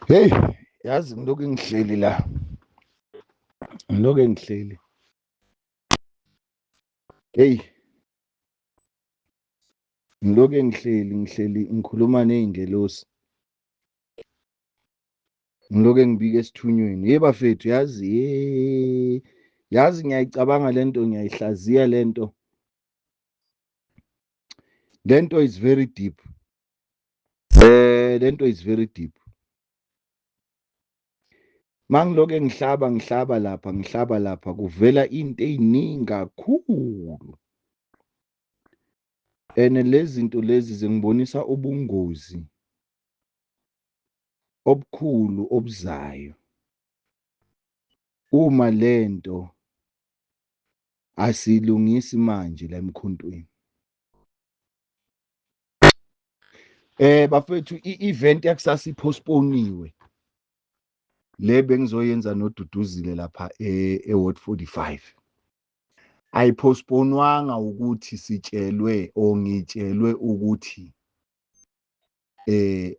Hey, yazi ngilokhu ngihleli la. Ngilokhu ngihleli. Hey, ngilokhu ngihleli ngikhuluma nezingelosi. Ngilokhu ngibika esithunyweni. Hey bafethu, yazi ngiyayicabanga lento, ngiyayihlaziya lento. Lento is very deep. Lento is very deep. Mangilokhu ngihlaba lapha kuvela into eziningi kakhulu. Lezi zinto lezi zingibonisa ubungozi obukhulu obuzayo. Uma lento asilungisi manje la emkhontweni. Bafethu i-event yakusasa ipostponiwe. Le bengizoyenza noDuduzile lapha eWard 45. Ayipostponwanga ukuthi sitshelwe or ngitshelwe ukuthi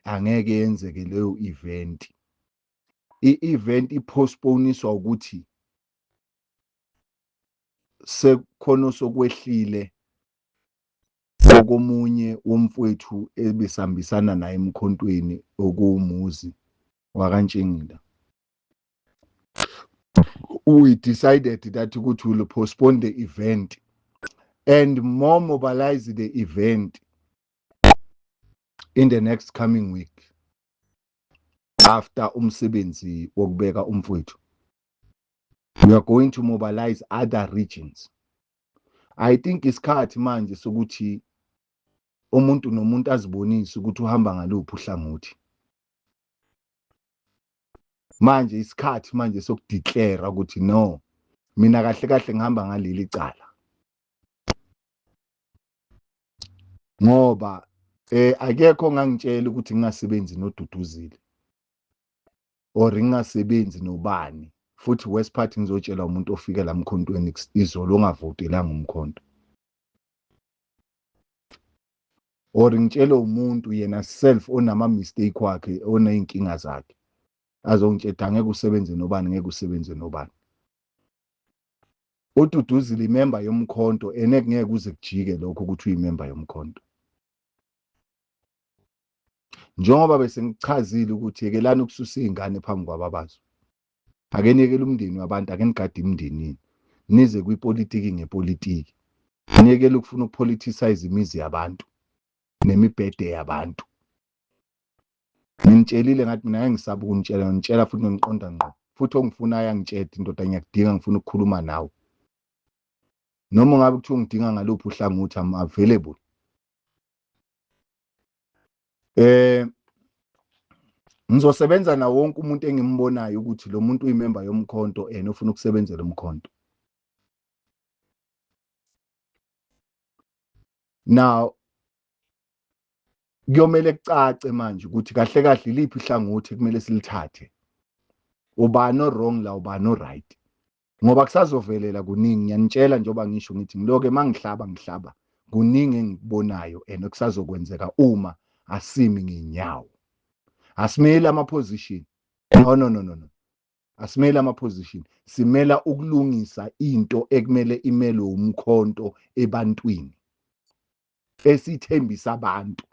angeke yenzeke leyo event. I-event ipostponiswa ukuthi sekhono sokwehlile okomunye womfowethu ebesambisana naye emkhontweni okuwumuzi wakantshengila. We decided that ukuthi will postpone the event and more mobilize the event in the next coming week after umsebenzi wokubeka umfowethu. We are going to mobilize other regions. I think isikhathi manje sokuthi umuntu nomuntu azibonise ukuthi uhamba ngaluphi uhlangothi. Manje isikhathi manje sokudeclare ukuthi no, mina kahle kahle ngihamba ngaleli cala. Ngoba akekho ngangitshela ukuthi ngingasebenzi noDuduzile or ngingasebenzi nobani. Futhi West Party ngizotshela umuntu ofike la emkhontweni izolo ongavotelanga umkhonto. Or ngitshele umuntu yena self onama mistake wakhe oneyinkinga zakhe. Azongitshela ngeke usebenze nobani, ngeke usebenze nobani. uDuduzile imember yomkhonto ngeke uze kujike lokho ukuthi uyimember yomkhonto. Njengoba bese ngichazile ukuthi yekelani ukususa izingane phambi kwababazo. Ake niyekele umndeni wabantu, ake nigade imndeni nize kwipolitiki ngepolitiki. Niyekele ukufuna ukupoliticize imizi yabantu nemibhede yabantu. Ngitshelile ngathi mina ngeke ngisaba ukunitshela futhi ngiqonda ngqo. Futhi ongifunayo angitshela indoda ngiyakudinga, ngifuna ukukhuluma nawe. Noma ngabe kuthiwa ungidinga ngaluphi uhlangothi, I'm available. Ngizosebenza na wonke umuntu engimbonayo ukuthi lo muntu uyimember yomkhonto ofuna ukusebenzela umkhonto. Now kuyomele kucace manje ukuthi kahle kahle iliphi ihlangothi kumele silithathe. Ubani no wrong la, ubani no right. Ngoba kusazovelela kuningi, ngiyanitshela njengoba ngisho ngithi ngiloke mangihlaba kuningi engikubonayo okusazokwenzeka uma asimi ngenyawo. Asimele ama-position. No. Asimele ama-position. Simela ukulungisa into ekumele imelwe umkhonto ebantwini. Esithembisa abantu.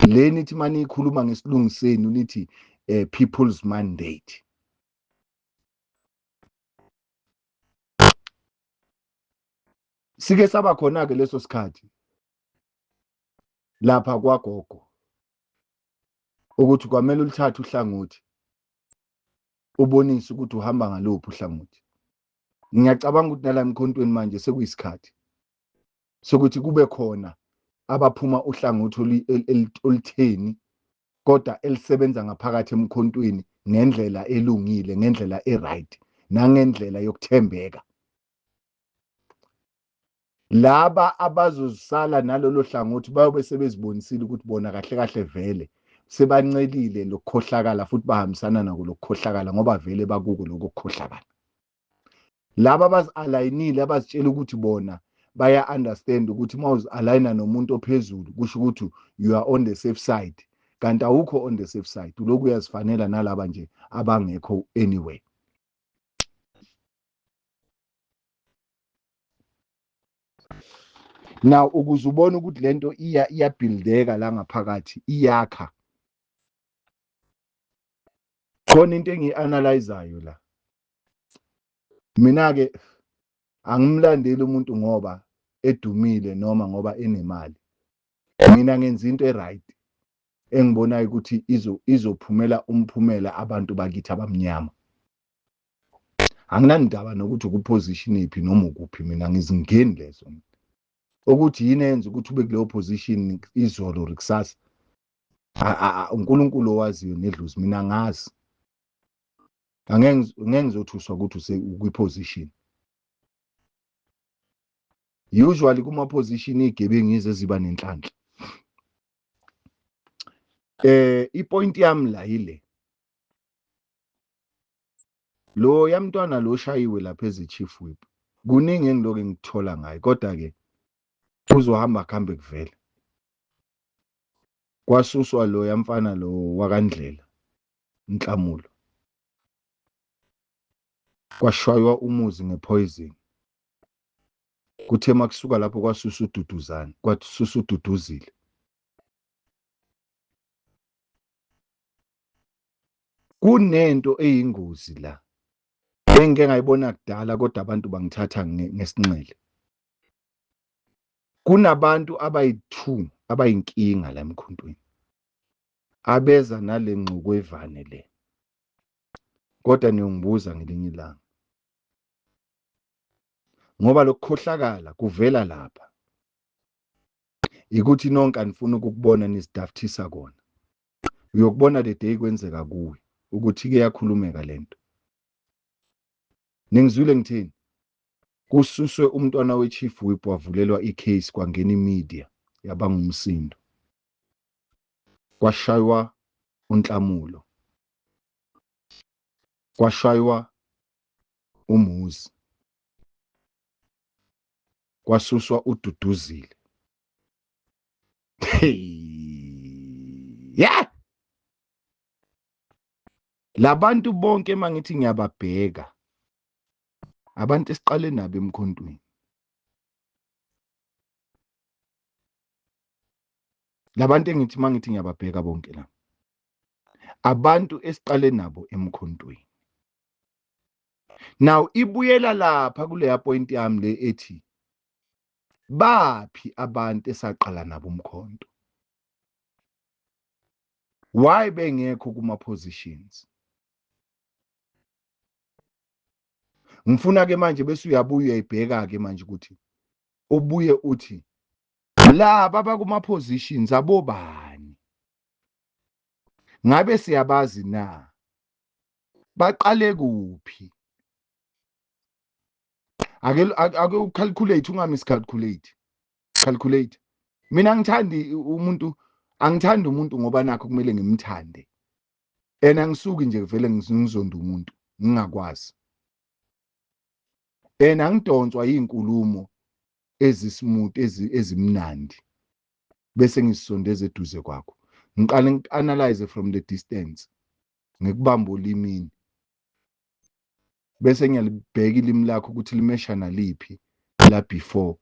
Le nithi mani ikhuluma ngesilungiseni nithi people's mandate. Sike saba khona ke leso sikhathi lapha kwagogo ukuthi kwamele ulithathe uhlangothi ubonise ukuthi uhamba ngaluphi uhlangothi. Ngiyacabanga ukuthi nala emkhontweni manje sekuyisikhathi sokuthi kube khona abaphuma uhlangothi olitheni kodwa elisebenza ngaphakathi emkhontweni ngendlela elungile, ngendlela eright, nangendlela yokuthembeka. Laba abazosala nalolo hlangothi bayobe sebezibonisile ukuthi bona kahle kahle vele sebancelile lokukhohlakala futhi bahambisana nako lokukhohlakala ngoba vele bakuko lokukhohlakala. Laba abazi-align-ile abazitshela ukuthi bona baya understand ukuthi mawuzi-align nomuntu ophezulu kusho ukuthi you are on the safe side. kanti awukho on the safe side, uloku uyazifanela nalaba nje abangekho anyway. Now ukuze ubone ukuthi lento iyabhildeka la ngaphakathi, iyakha. Khona into engiyi-analyzayo la. Mina-ke angimlandeli umuntu ngoba edumile noma ngoba enemali. Mina ngenza into e-right engibonayo ukuthi izophumela umphumela abantu bakithi abamnyama. Anginandaba nokuthi ukuposition iphi noma ukuphi, mina ngizingeni lezo. Ukuthi yini yenza ukuthi ube kuleyo position izolo rikusasa. uNkulunkulu owaziyo nedluzi, mina ngazi. Angeke ngizothuswa ukuthi ukwi-position. Usually kuma-position igebengu yize ziba nenhlanhla. Ipoint yami la yile. Lo yamntwana lo shayiwe lapha ezi-chief whip. Kuningi engiloke ngithola ngayo, kodwa ke uzohamba kuhambe kuvela. Kwasuswa lo yamfana lo wakaNdlela, Nhlamulo. Kwashaywa umuzi ngepoison. Kuthe makusuka lapho kwasusa uDuduzane, kwasusa uDuduzile. Kunento eyingozi la. Engike ngayibona kudala kodwa abantu bangithatha ngesinxele. Kunabantu abayi-2 abayinkinga la emkhuntweni. Abeza nale ngcuko evane le. Kodwa niyongibuza ngelinye ilanga. Ngoba lokukhohlakala kuvela lapha. Ikuthi nonke anifuna ukukubona nisidaftisa kona. Uyokubona le day kwenzeka kuwe ukuthi ke yakhulumeka lento. Ningizwile ngithini? Kususwe umntwana we-chief whip wavulelwa i-case, kwangena i-media yaba ngumsindo. Kwashaywa uNhlamulo. Kwashaywa uMuzi. Kwasuswa uDuduzile. Yeah! Labantu bonke mangithi ngiyababheka. Abantu esiqale nabo emkhontweni. Labantu engithi mangithi ngiyababheka bonke la. Abantu esiqale nabo emkhontweni. Now ibuyela lapha kuleya point yami le ethi baphi abantu esaqala nabo umkhonto? Why bengekho kuma positions? Ngifuna ke manje bese uyabuya uyibheka ke manje ukuthi ubuye uthi laba bakuma positions abobani? Ngabe siyabazi na? Baqale kuphi? Ake ucalculate, ungamiscalculate. Calculate. Mina angithandi umuntu ngoba nakho kumele ngimthande. Angisuki nje vele ngizonda umuntu ngingakwazi. Angidonswa yinkulumo ezismooth ezimnandi. Bese ngisondeza eduze kwakho. Ngiqale ngianalyze from the distance. Ngikubamba ulimini. Bese ngiyalibheka ilimi lakho ukuthi limesha naliphi la before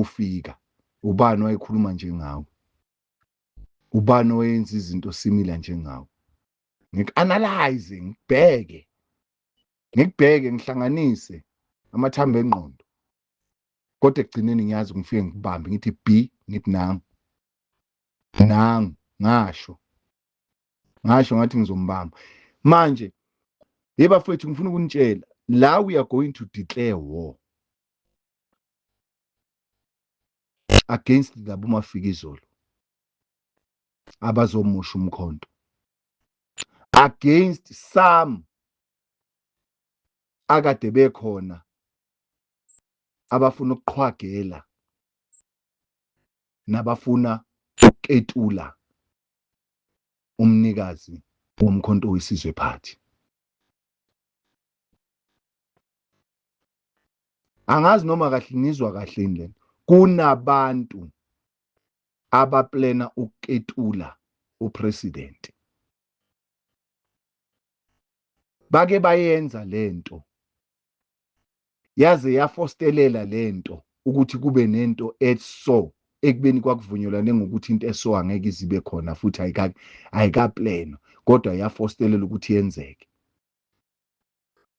ufika. Ubani wayekhuluma njengawe? Ubani oyenza izinto similar njengawe? Ngikuanalyze, ngibheke. Ngihlanganise amathambo engqondo. Kodwa ekugcineni ngiyazi ngifike ngikubambe ngithi B, ngithi nangu ngasho ngathi ngizombamba. Manje yebafethu ngifuna ukunitshela la we are going to declare war against labo mafikizolo abazomosha umkhonto, against some akade bekhona abafuna ukuqhwagela nabafuna uketula umnikazi womkhonto wesizwe phathi. Angazi noma kahle nizwa kahle indlela. Kunabantu abaplena ukuketula upresident. Bake bayenza lento yaze yafostelela lento ukuthi kube nento eso ekubeni kwakuvunyelwane ngokuthi into eso angeke izibe khona futhi ayikapleno kodwa yafostelela ukuthi yenzeke.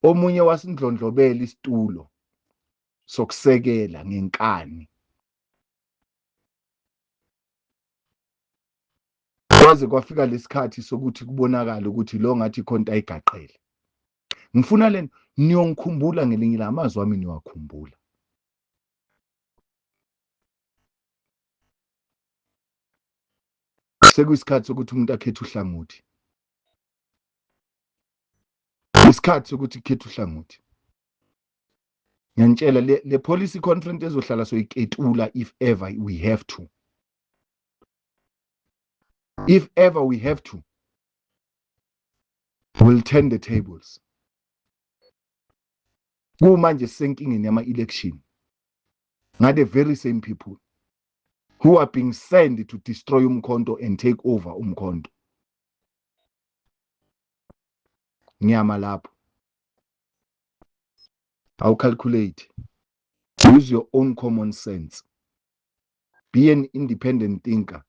Omunye wasindlondlobela isitulo sokusekela ngenkani kwaze kwafika lesikhathi sokuthi kubonakala ukuthi lo ngathi khonto ayigaqele. Ngifuna lento niyongikhumbula ngelinye lamazwi wami niwakhumbula. Sekuyisikhathi sokuthi umuntu akhethe uhlangothi. Isikhathi sokuthi ukhethe uhlangothi. Ngiyantshela le policy conference ezohlala soyiketula if ever we have to. If ever we have to, we'll turn the tables. Kumanje senkingeni yama-election ngade very same people who are being sent to destroy umkhonto and take over umkhonto. Ngiyama lapho. I'll calculate. Use your own common sense. Be an independent thinker.